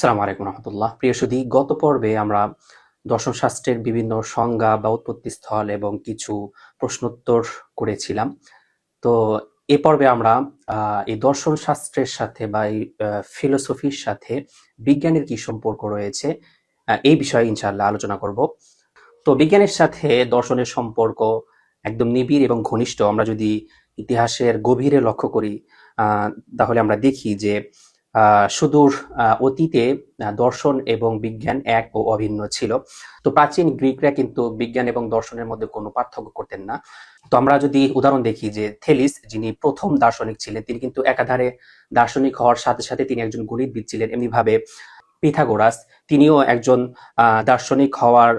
আসসালামু আলাইকুম রহমতুল্লাহ। প্রিয় সুধী, গত পর্বে আমরা দর্শন শাস্ত্রের বিভিন্ন সংজ্ঞা বা উৎপত্তি স্থল এবং কিছু প্রশ্নোত্তর করেছিলাম। তো এ পর্বে আমরা এই দর্শন শাস্ত্রের সাথে বা এই ফিলোসফির সাথে বিজ্ঞানের কি সম্পর্ক রয়েছে, এই বিষয়ে ইনশাআল্লাহ আলোচনা করব। তো বিজ্ঞানের সাথে দর্শনের সম্পর্ক একদম নিবিড় এবং ঘনিষ্ঠ। আমরা যদি ইতিহাসের গভীরে লক্ষ্য করি, তাহলে আমরা দেখি যে সুদূর অতীতে দর্শন এবং বিজ্ঞান এক ও অভিন্ন ছিল। তো প্রাচীন গ্রিকরা কিন্তু বিজ্ঞান এবং দর্শনের মধ্যে কোনো পার্থক্য করতেন না। তো আমরা যদি উদাহরণ দেখি যে থেলিস, যিনি প্রথম দার্শনিক ছিলেন, তিনি কিন্তু একাধারে দার্শনিক হওয়ার সাথে সাথে তিনি একজন গণিতবিদ ছিলেন। এমনিভাবে পিথাগোরাস, তিনিও একজন দার্শনিক হওয়ার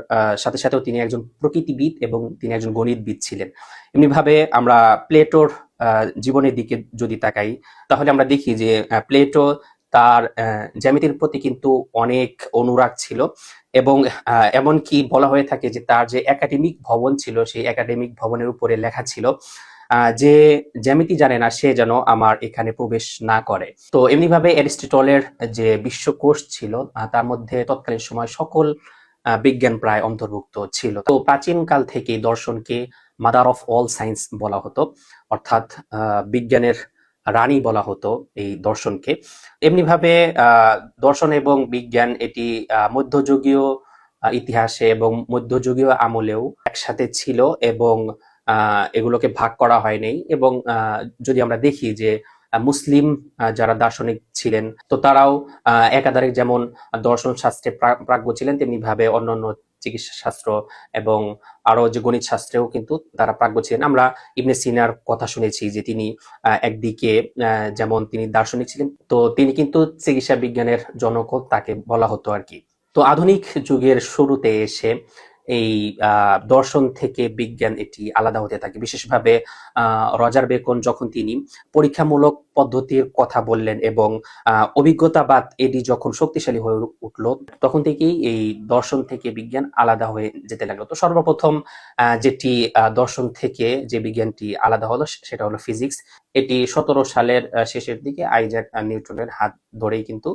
সাথে সাথেও তিনি একজন প্রকৃতিবিদ এবং তিনি একজন গণিতবিদ ছিলেন। এমনিভাবে আমরা প্লেটোর জীবনের দিকে যদি তাকাই, তাহলে আমরা দেখি যে প্লেটো তার জ্যামিতির প্রতি কিন্তু অনেক অনুরাগ ছিল এবং এমনকি বলা হয়ে থাকে যে তার যে একাডেমিক ভবন ছিল, সেই একাডেমিক ভবনের উপরে লেখা ছিল যে জ্যামিতি জানে না সে যেন আমার এখানে প্রবেশ না করে। তো এমনিভাবে অ্যারিস্টটলের যে বিশ্বকোষ ছিল, তার মধ্যে তৎকালীন সময় সকল বিজ্ঞান প্রায় অন্তর্ভুক্ত ছিল। তো প্রাচীনকাল থেকে দর্শনকে মাদার অফ অল সায়েন্স বলা হতো, অর্থাৎ বিজ্ঞানের রানী বলা হতো এই দর্শনকে। এমনিভাবে দর্শন এবং বিজ্ঞান এটি মধ্যযুগীয় ইতিহাসে এবং মধ্যযুগীয় আমলেও একসাথে ছিল এবং এগুলোকে ভাগ করা হয়নি। এবং যদি আমরা দেখি যে মুসলিম যারা দার্শনিক ছিলেন, তো তারাও একাধারে যেমন দর্শন শাস্ত্রে প্রাজ্ঞ ছিলেন, তেমনি ভাবে অন্যান্য চিকিৎসা শাস্ত্র এবং আরো যে গণিত শাস্ত্রেও কিন্তু তারা প্রাজ্ঞ ছিলেন। আমরা ইবনে সিনার কথা শুনেছি যে তিনি একদিকে যেমন তিনি দার্শনিক ছিলেন, তো তিনি কিন্তু চিকিৎসা বিজ্ঞানের জনকও তাকে বলা হতো আর কি। তো আধুনিক যুগের শুরুতে এসে এই দর্শন থেকে বিজ্ঞান এটি আলাদা হতে থাকে। বিশেষভাবে রজার বেকন যখন তিনি পরীক্ষামূলক পদ্ধতির কথা বললেন এবং অভিজ্ঞতাবাদ এটি যখন শক্তিশালী হয়ে উঠল, তখন থেকেই এই দর্শন থেকে বিজ্ঞান আলাদা হয়ে যেতে লাগলো। তো সর্বপ্রথম যেটি দর্শন থেকে যে বিজ্ঞানটি আলাদা হলো সেটা হলো ফিজিক্স। এটি 17 সালের শেষের দিকে আইজ্যাক নিউটনের হাত ধরেই কিন্তু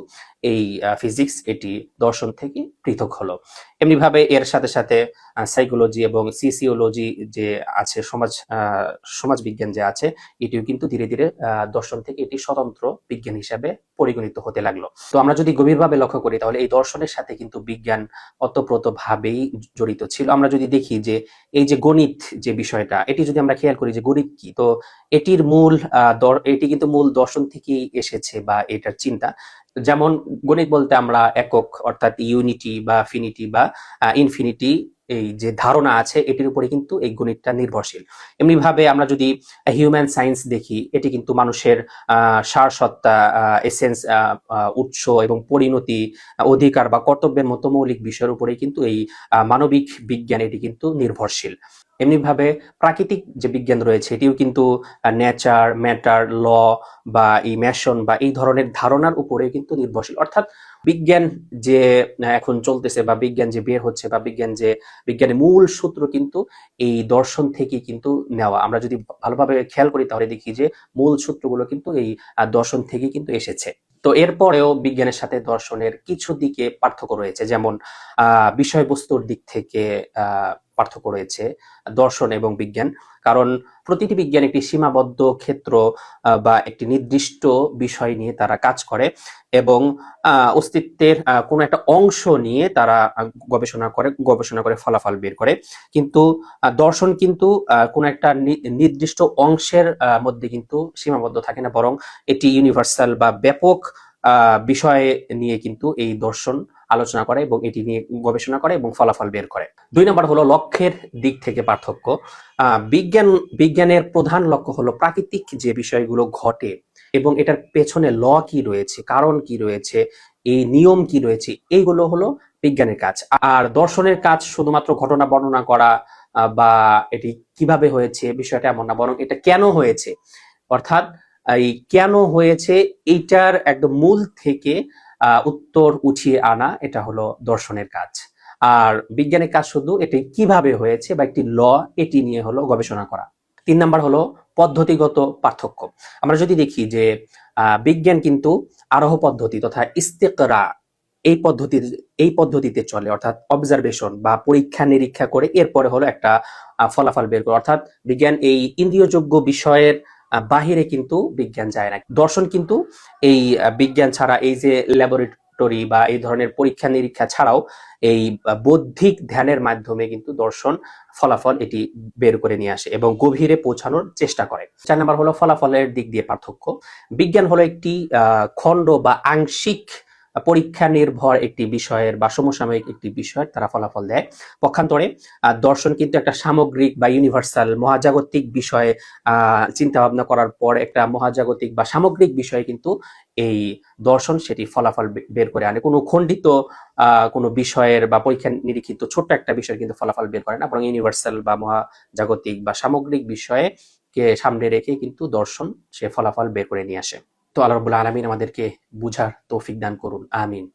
এই ফিজিক্স এটি দর্শন থেকে পৃথক হলো। এমনিভাবে এর সাথে সাথে সাইকোলজি এবং সিসিওলজি যে আছে, সমাজ বিজ্ঞান যে আছে, এটিও কিন্তু ধীরে ধীরে দর্শন থেকে এটি স্বতন্ত্র বিজ্ঞান হিসাবে পরিগণিত হতে লাগলো। তো আমরা যদি গভীরভাবে লক্ষ্য করি, তাহলে এই দর্শনের সাথে কিন্তু বিজ্ঞান ওতপ্রোতভাবেই জড়িত ছিল। আমরা যদি দেখি যে এই যে গণিত যে বিষয়টা, এটি যদি আমরা খেয়াল করি যে গণিত কি, তো এটির মূল এটি কিন্তু মূল দর্শন থেকেই এসেছে বা এটার চিন্তা। যেমন গণিত বলতে আমরা একক, অর্থাৎ ইউনিটি বা ফিনিটি বা ইনফিনিটি, এই যে ধারণা আছে এটির উপরে কিন্তু এই গণিতটা নির্ভরশীল। এমনি ভাবে আমরা যদি হিউম্যান সায়েন্স দেখি, এটি কিন্তু মানুষের সারসত্তা, এসেন্স, উৎস এবং পরিণতি, অধিকার বা কর্তব্যের মতো মৌলিক বিষয়ের উপরে কিন্তু এই মানবিক বিজ্ঞান এটি কিন্তু নির্ভরশীল। এমনি ভাবে প্রাকৃতিক যে বিজ্ঞান রয়েছে, এটিও কিন্তু নেচার, ম্যাটার, ল বা ইমেশন বা এই ধরনের ধারণার উপরে কিন্তু নির্ভরশীল। অর্থাৎ বিজ্ঞান যে এখন চলতেছে বা বিজ্ঞান যে বের হচ্ছে বা বিজ্ঞানের মূল সূত্র কিন্তু এই দর্শন থেকে কিন্তু নেওয়া। আমরা যদি ভালোভাবে খেয়াল করি, তাহলে দেখি যে মূল সূত্রগুলো কিন্তু এই দর্শন থেকে কিন্তু এসেছে। তো এরপরেও বিজ্ঞানের সাথে দর্শনের কিছু দিকে পার্থক্য রয়েছে, যেমন বিষয়বস্তুর দিক থেকে পার্থক্য রয়েছে দর্শন এবং বিজ্ঞান। কারণ প্রতিটি বিজ্ঞান একটি সীমাবদ্ধ ক্ষেত্র বা একটি নির্দিষ্ট বিষয় নিয়ে তারা কাজ করে এবং অস্তিত্বের কোনো একটা অংশ নিয়ে তারা গবেষণা করে ফলাফল বের করে। কিন্তু দর্শন কিন্তু কোনো একটা নির্দিষ্ট অংশের মধ্যে কিন্তু সীমাবদ্ধ থাকে না, বরং এটি ইউনিভার্সাল বা ব্যাপক বিষয় নিয়ে কিন্তু এই দর্শন আলোচনা করে এবং এটি নিয়ে গবেষণা করে এবং ফলাফল বের করে। 2 নম্বর হলো লক্ষ্যের দিক থেকে পার্থক্য। বিজ্ঞানের প্রধান লক্ষ্য হলো প্রাকৃতিক যে বিষয়গুলো ঘটে এবং এটার পেছনে ল কি রয়েছে, কারণ কি রয়েছে, এই নিয়ম কি রয়েছে, এইগুলো হলো বিজ্ঞানের কাজ। আর দর্শনের কাজ শুধুমাত্র ঘটনা বর্ণনা করা বা এটি কিভাবে হয়েছে বিষয়টা এমন না, বরং এটা কেন হয়েছে, অর্থাৎ এই কেন হয়েছে এইটার একদম মূল থেকে উত্তর উঠিয়ে আনা, এটা হলো দর্শনের কাজ। আর বিজ্ঞানের কাজ শুধু এটি কিভাবে হয়েছে বা একটি ল, এটি নিয়ে হলো গবেষণা করা। 3 নাম্বার হলো পদ্ধতিগত পার্থক্য। আমরা যদি দেখি যে বিজ্ঞান কিন্তু আরোহ পদ্ধতি তথা ইস্তেকরা, এই পদ্ধতিতে চলে, অর্থাৎ অবজারভেশন বা পরীক্ষা নিরীক্ষা করে এরপরে হলো একটা ফলাফল বের করে। অর্থাৎ বিজ্ঞান এই ইন্দ্রিয়যোগ্য বিষয়ের বাহিরে কিন্তু বিজ্ঞান যায় না। দর্শন কিন্তু এই বিজ্ঞান ছাড়া, এই যে ল্যাবরেটরি বা এই ধরনের পরীক্ষা নিরীক্ষা ছাড়াও এই বৌদ্ধিক ধ্যানের মাধ্যমে কিন্তু দর্শন ফলাফল এটি বের করে নিয়ে আসে এবং গভীরে পৌঁছানোর চেষ্টা করে। 4 নাম্বার হলো ফলাফলের দিক দিয়ে পার্থক্য। বিজ্ঞান হলো একটি খণ্ড বা আংশিক পরীক্ষা নির্ভর একটি বিষয়ের বা সমসাময়িক একটি বিষয়ের তারা ফলাফল দেয়। পক্ষান্তরে দর্শন কিন্তু একটা সামগ্রিক বা ইউনিভার্সাল মহাজাগতিক বিষয়ে চিন্তা ভাবনা করার পর একটা মহাজাগতিক বা সামগ্রিক বিষয়ে কিন্তু এই দর্শন সেটি ফলাফল বের করে আনে। কোনো খণ্ডিত কোনো বিষয়ের বা পরীক্ষা নিরীক্ষিত ছোট্ট একটা বিষয় কিন্তু ফলাফল বের করে না, বরং ইউনিভার্সাল বা মহাজাগতিক বা সামগ্রিক বিষয়ে কে সামনে রেখে কিন্তু দর্শন সে ফলাফল বের করে নিয়ে আসে। তো আল্লাহ রাব্বুল আলামিন আমাদেরকে বুঝার তৌফিক দান করুন, আমিন।